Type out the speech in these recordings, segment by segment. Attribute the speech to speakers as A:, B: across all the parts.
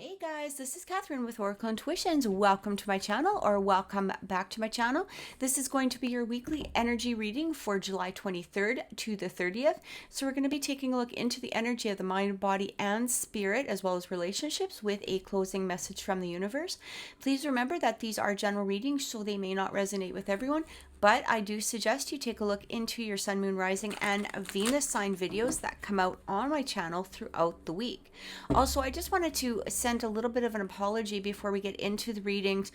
A: Hey guys, this is Catherine with Oracle Intuitions. Welcome to my channel, or welcome back to my channel. This is going to be your weekly energy reading for July 23rd to the 30th. So we're going to be taking a look into the energy of the mind, body, and spirit, as well as relationships, with a closing message from the universe. Please remember that these are general readings, so they may not resonate with everyone. But I do suggest you take a look into your sun, moon, rising, and Venus sign videos that come out on my channel throughout the week. Also, I just wanted to send a little bit of an apology before we get into the readings.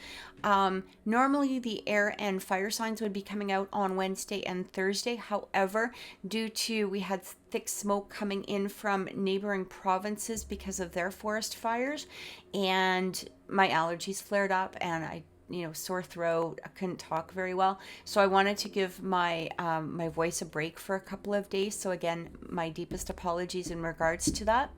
A: Normally, the air and fire signs would be coming out on Wednesday and Thursday. However, due to we had thick smoke coming in from neighboring provinces because of their forest fires, and my allergies flared up, and I sore throat. I couldn't talk very well. So I wanted to give my my voice a break for a couple of days. So again, my deepest apologies in regards to that.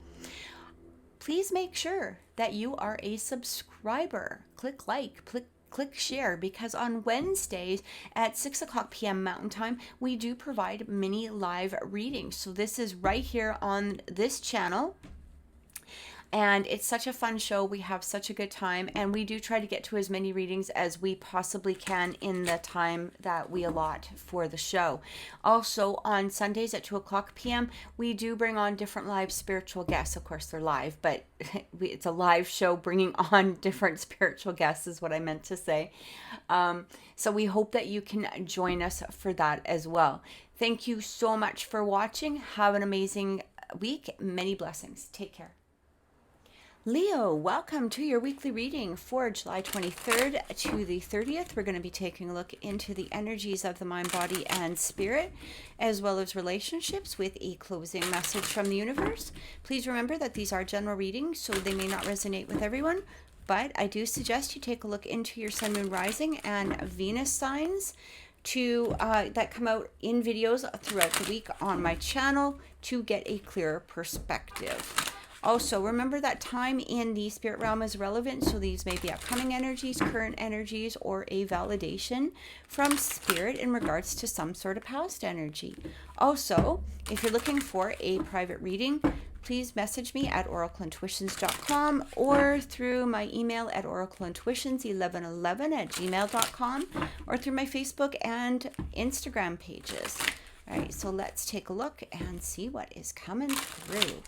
A: Please make sure that you are a subscriber. Click like, click share, because on Wednesdays at 6 o'clock p.m. Mountain Time, we do provide mini live readings. So this is right here on this channel. And it's such a fun show. We have such a good time, and we do try to get to as many readings as we possibly can in the time that we allot for the show. Also, on Sundays at 2 o'clock p.m., we do bring on different live spiritual guests. Of course, they're live, but it's a live show bringing on different spiritual guests is what I meant to say. So we hope that you can join us for that as well. Thank you so much for watching. Have an amazing week. Many blessings. Take care. Leo, welcome to your weekly reading for July 23rd to the 30th. We're going to be taking a look into the energies of the mind, body, and spirit, as well as relationships, with a closing message from the universe. Please remember that these are general readings, so they may not resonate with everyone, but I do suggest you take a look into your sun, moon, rising, and Venus signs that come out in videos throughout the week on my channel to get a clearer perspective. Also, remember that time in the spirit realm is relevant, so these may be upcoming energies, current energies, or a validation from spirit in regards to some sort of past energy. Also, if you're looking for a private reading, please message me at oracleintuitions.com or through my email at oracleintuitions1111@gmail.com, or through my Facebook and Instagram pages. All right, so let's take a look and see what is coming through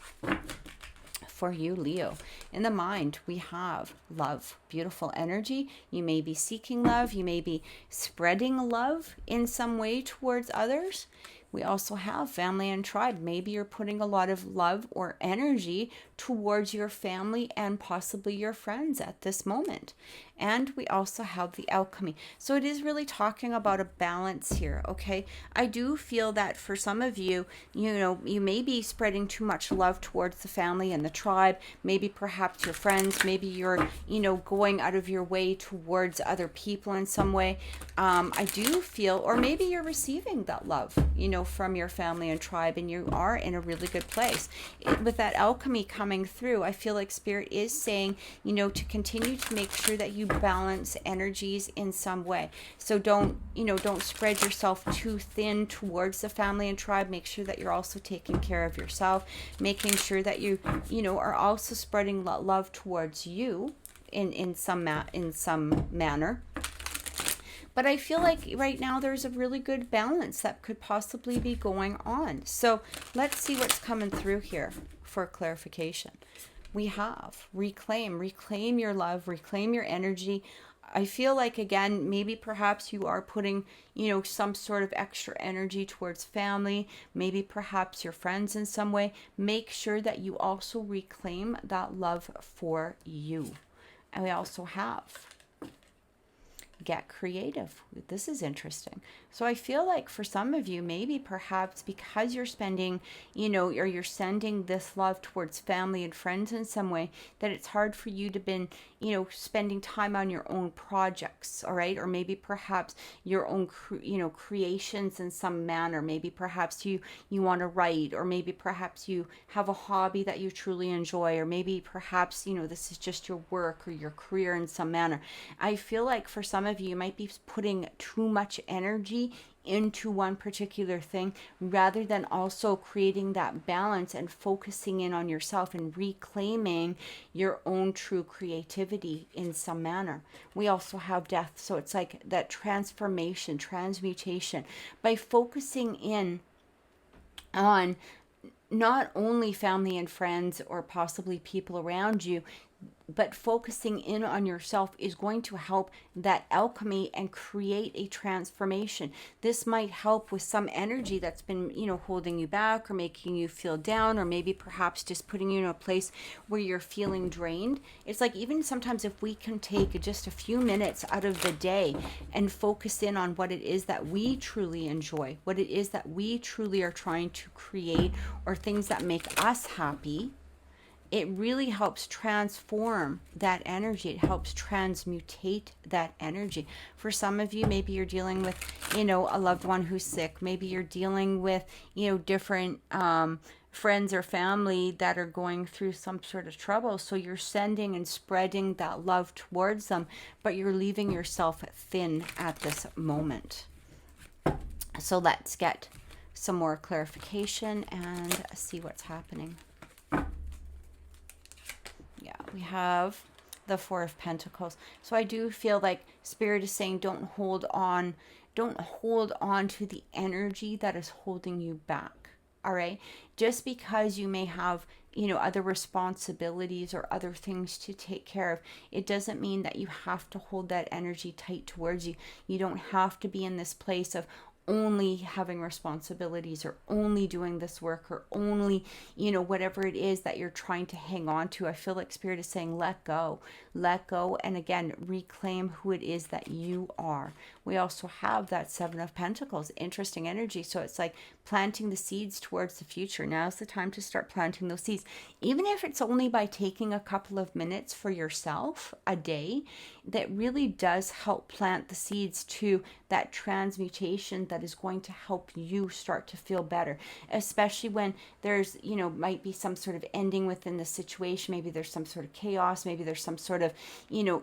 A: for you, Leo. In the mind, we have love, beautiful energy. You may be seeking love. You may be spreading love in some way towards others. We also have family and tribe. Maybe you're putting a lot of love or energy towards your family and possibly your friends at this moment. And we also have the alchemy. So it is really talking about a balance here, okay? I do feel that for some of you, you may be spreading too much love towards the family and the tribe, maybe perhaps your friends, maybe you're, going out of your way towards other people in some way. I do feel, or maybe you're receiving that love, from your family and tribe, and you are in a really good place. With that alchemy coming through, I feel like Spirit is saying, to continue to make sure that you balance energies in some way. So don't spread yourself too thin towards the family and tribe. Make sure that you're also taking care of yourself, making sure that you are also spreading love towards you in some manner. But I feel like right now there's a really good balance that could possibly be going on. So let's see what's coming through here for clarification. We have reclaim your love, reclaim your energy. I feel like, again, maybe perhaps you are putting, some sort of extra energy towards family, maybe perhaps your friends in some way. Make sure that you also reclaim that love for you. And we also have get creative. This is interesting. So I feel like for some of you, maybe perhaps because you're spending, or you're sending this love towards family and friends in some way, that it's hard for you to been, spending time on your own projects, all right? Or maybe perhaps your own, creations in some manner. Maybe perhaps you want to write, or maybe perhaps you have a hobby that you truly enjoy, or maybe perhaps, this is just your work or your career in some manner. I feel like for some of you, you might be putting too much energy into one particular thing rather than also creating that balance and focusing in on yourself and reclaiming your own true creativity in some manner. We also have death. So it's like that transformation, transmutation by focusing in on not only family and friends or possibly people around you, but focusing in on yourself is going to help that alchemy and create a transformation. This might help with some energy that's been, holding you back or making you feel down, or maybe perhaps just putting you in a place where you're feeling drained. It's like, even sometimes if we can take just a few minutes out of the day and focus in on what it is that we truly enjoy, what it is that we truly are trying to create, or things that make us happy, it really helps transform that energy. It helps transmutate that energy. For some of you, maybe you're dealing with, a loved one who's sick. Maybe you're dealing with, different friends or family that are going through some sort of trouble. So you're sending and spreading that love towards them, but you're leaving yourself thin at this moment. So let's get some more clarification and see what's happening. Yeah, we have the Four of Pentacles. So I do feel like Spirit is saying don't hold on to the energy that is holding you back. All right? Just because you may have, other responsibilities or other things to take care of, it doesn't mean that you have to hold that energy tight towards you. You don't have to be in this place of only having responsibilities or only doing this work or only, whatever it is that you're trying to hang on to. I feel like Spirit is saying, let go, and again, reclaim who it is that you are. We also have that Seven of Pentacles, interesting energy. So it's like planting the seeds towards the future. Now's the time to start planting those seeds. Even if it's only by taking a couple of minutes for yourself a day, that really does help plant the seeds to that transmutation that is going to help you start to feel better, especially when there's, might be some sort of ending within the situation. Maybe there's some sort of chaos. Maybe there's some sort of,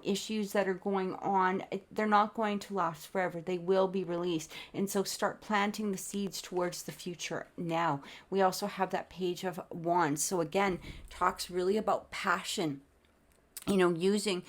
A: issues that are going on. They're not going to last forever. They will be released. And so start planting the seeds towards the future now. We also have that Page of Wands. So again, talks really about passion. Using,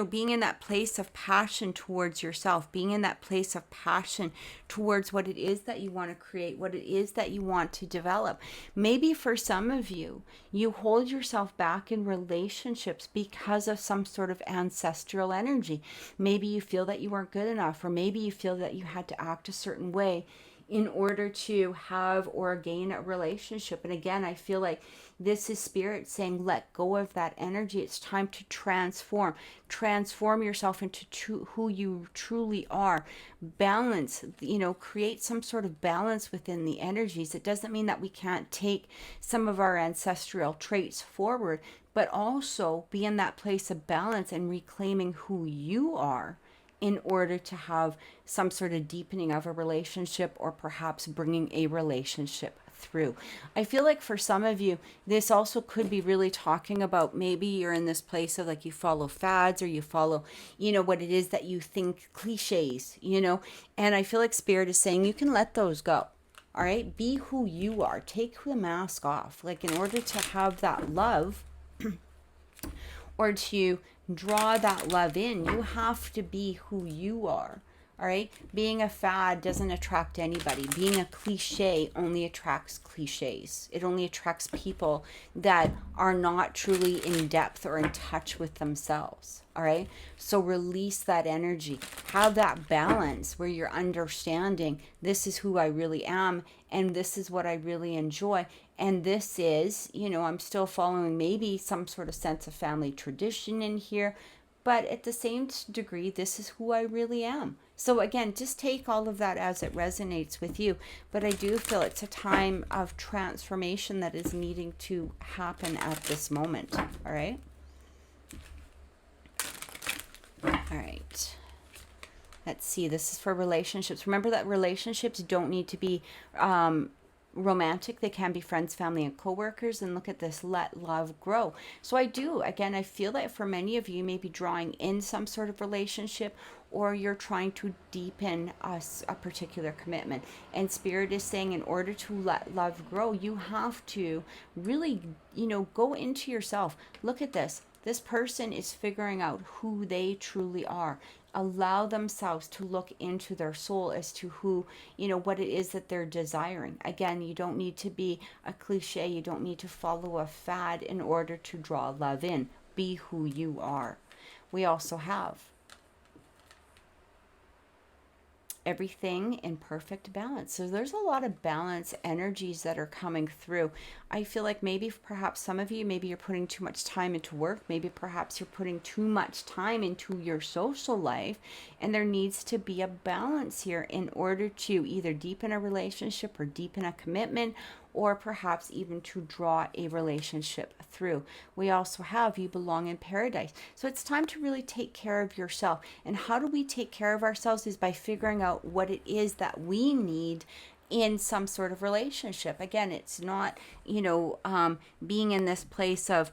A: being in that place of passion towards yourself, being in that place of passion towards what it is that you want to create, what it is that you want to develop. Maybe for some of you, you hold yourself back in relationships because of some sort of ancestral energy. Maybe you feel that you weren't good enough, or maybe you feel that you had to act a certain way in order to have or gain a relationship. And again, I feel like this is Spirit saying, let go of that energy. It's time to transform yourself into who you truly are. Balance, create some sort of balance within the energies. It doesn't mean that we can't take some of our ancestral traits forward, but also be in that place of balance and reclaiming who you are, in order to have some sort of deepening of a relationship, or perhaps bringing a relationship through. I feel like for some of you, this also could be really talking about, maybe you're in this place of like you follow fads, or you follow, what it is that you think, cliches, and I feel like Spirit is saying you can let those go. All right, be who you are. Take the mask off. Like, in order to have that love or to draw that love in, you have to be who you are. All right. Being a fad doesn't attract anybody. Being a cliche only attracts cliches. It only attracts people that are not truly in depth or in touch with themselves. All right. So release that energy. Have that balance where you're understanding, this is who I really am, and this is what I really enjoy. And this is, I'm still following maybe some sort of sense of family tradition in here, but at the same degree, this is who I really am. So again, just take all of that as it resonates with you. But I do feel it's a time of transformation that is needing to happen at this moment. All right. All right. Let's see. This is for relationships. Remember that relationships don't need to be romantic, they can be friends, family, and coworkers. And look at this, let love grow. So I do, again, I feel that for many of you, you may be drawing in some sort of relationship, or you're trying to deepen a particular commitment. And Spirit is saying, in order to let love grow, you have to really, go into yourself. Look at this. This person is figuring out who they truly are. Allow themselves to look into their soul as to who, what it is that they're desiring. Again, you don't need to be a cliche. You don't need to follow a fad in order to draw love in. Be who you are. We also have everything in perfect balance. So there's a lot of balance energies that are coming through. I feel like maybe perhaps some of you, maybe you're putting too much time into work. Maybe perhaps you're putting too much time into your social life. And there needs to be a balance here in order to either deepen a relationship or deepen a commitment, or perhaps even to draw a relationship through. We also have you belong in paradise. So it's time to really take care of yourself. And how do we take care of ourselves is by figuring out what it is that we need in some sort of relationship. Again, it's not, being in this place of,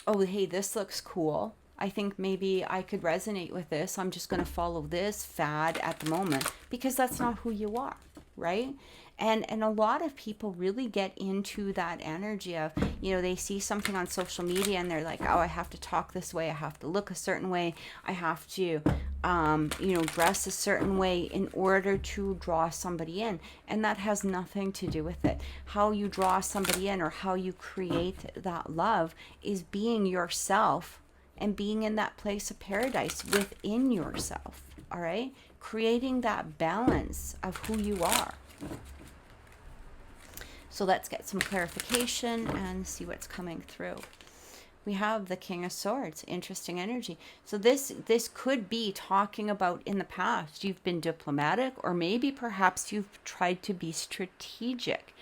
A: oh, hey, this looks cool. I think maybe I could resonate with this. I'm just going to follow this fad at the moment, because that's not who you are, right? And a lot of people really get into that energy of, they see something on social media and they're like, oh, I have to talk this way. I have to look a certain way. I have to, dress a certain way in order to draw somebody in. And that has nothing to do with it. How you draw somebody in, or how you create that love, is being yourself and being in that place of paradise within yourself. All right. Creating that balance of who you are. So let's get some clarification and see what's coming through. We have the King of Swords, interesting energy. So this could be talking about in the past, you've been diplomatic, or maybe perhaps you've tried to be strategic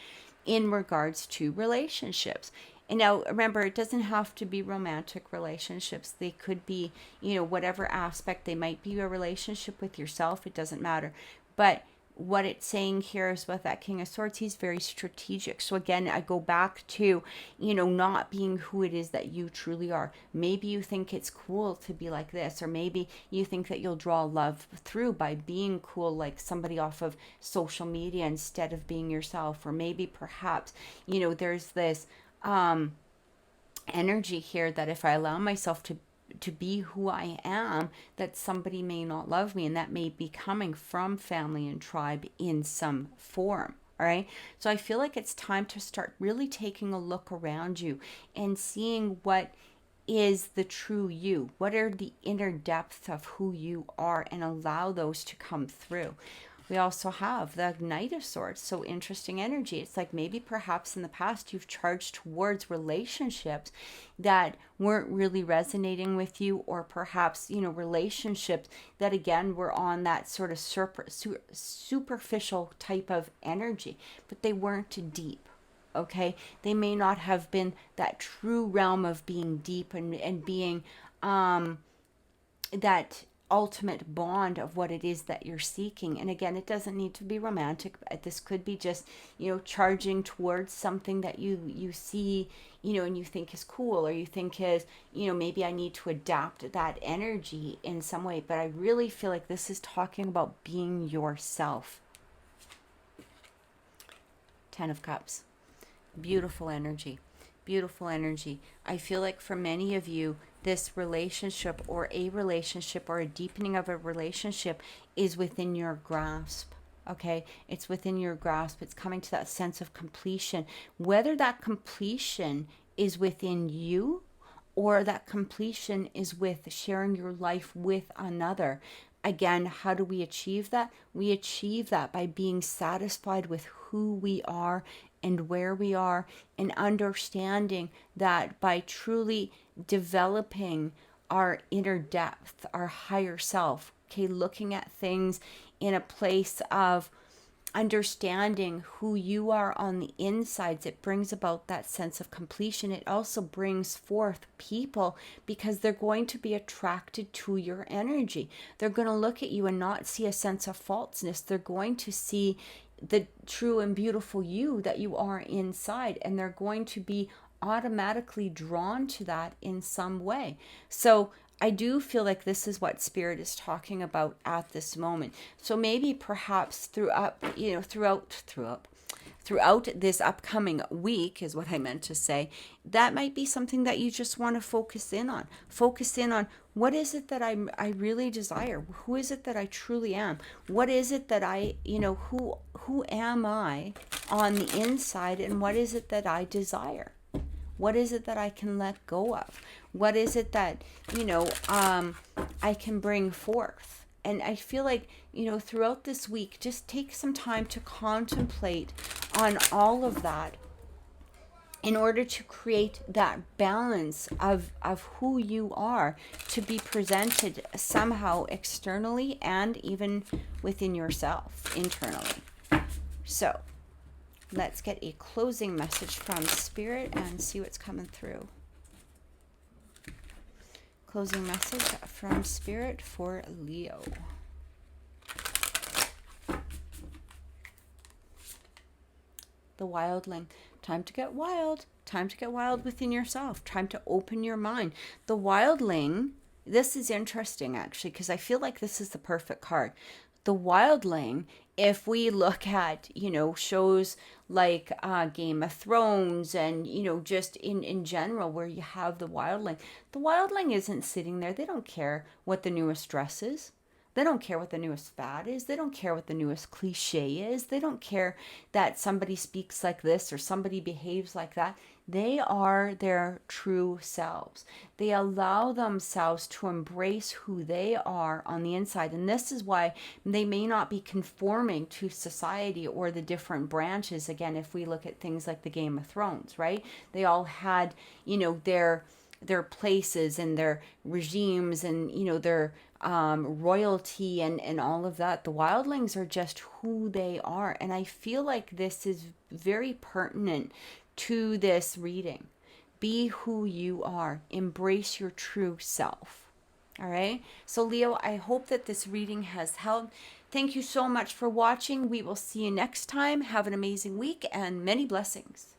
A: in regards to relationships. And now remember, it doesn't have to be romantic relationships. They could be, whatever aspect they might be, a relationship with yourself. It doesn't matter. But what it's saying here is with that King of Swords, he's very strategic. So again, I go back to, not being who it is that you truly are. Maybe you think it's cool to be like this, or maybe you think that you'll draw love through by being cool, like somebody off of social media, instead of being yourself. Or maybe perhaps, there's this energy here that if I allow myself to be who I am, that somebody may not love me, and that may be coming from family and tribe in some form. All right. So I feel like it's time to start really taking a look around you and seeing what is the true you. What are the inner depths of who you are, and allow those to come through. We also have the Knight of Swords. So interesting energy. It's like maybe perhaps in the past you've charged towards relationships that weren't really resonating with you, or perhaps, relationships that again were on that sort of superficial type of energy, but they weren't deep. Okay. They may not have been that true realm of being deep and being that ultimate bond of what it is that you're seeking. And again, it doesn't need to be romantic. This could be just, charging towards something that you see, and you think is cool, or you think is, maybe I need to adapt that energy in some way. But I really feel like this is talking about being yourself. 10 of Cups. Beautiful energy. Beautiful energy. I feel like for many of you, this relationship or a deepening of a relationship is within your grasp. Okay, it's within your grasp. It's coming to that sense of completion. Whether that completion is within you, or that completion is with sharing your life with another. Again, how do we achieve that? We achieve that by being satisfied with who we are and where we are, and understanding that by truly developing our inner depth, our higher self, okay, looking at things in a place of understanding who you are on the insides, it brings about that sense of completion. It also brings forth people, because they're going to be attracted to your energy. They're going to look at you and not see a sense of falseness. They're going to see the true and beautiful you that you are inside, and they're going to be automatically drawn to that in some way. So I do feel like this is what Spirit is talking about at this moment. So maybe perhaps throughout this upcoming week, is what I meant to say, that might be something that you just want to focus in on. Focus in on, what is it that I really desire? Who is it that I truly am? What is it that who am I on the inside, and what is it that I desire? What is it that I can let go of? What is it that, I can bring forth? And I feel like, throughout this week, just take some time to contemplate on all of that in order to create that balance of who you are, to be presented somehow externally and even within yourself internally. So let's get a closing message from Spirit and see what's coming through. Closing message from Spirit for Leo. The wildling. Time to get wild. Time to get wild within yourself. Time to open your mind. The wildling, this is interesting actually, because I feel like this is the perfect card. The wildling, if we look at, shows like Game of Thrones and, just in general where you have the wildling isn't sitting there. They don't care what the newest dress is. They don't care what the newest fad is. They don't care what the newest cliche is. They don't care that somebody speaks like this or somebody behaves like that. They are their true selves. They allow themselves to embrace who they are on the inside. And this is why they may not be conforming to society or the different branches. Again, if we look at things like the Game of Thrones, right? They all had, their places and their regimes and, their royalty and all of that. The wildlings are just who they are. And I feel like this is very pertinent to this reading. Be who you are. Embrace your true self. All right. So Leo, I hope that this reading has helped. Thank you so much for watching. We will see you next time. Have an amazing week and many blessings.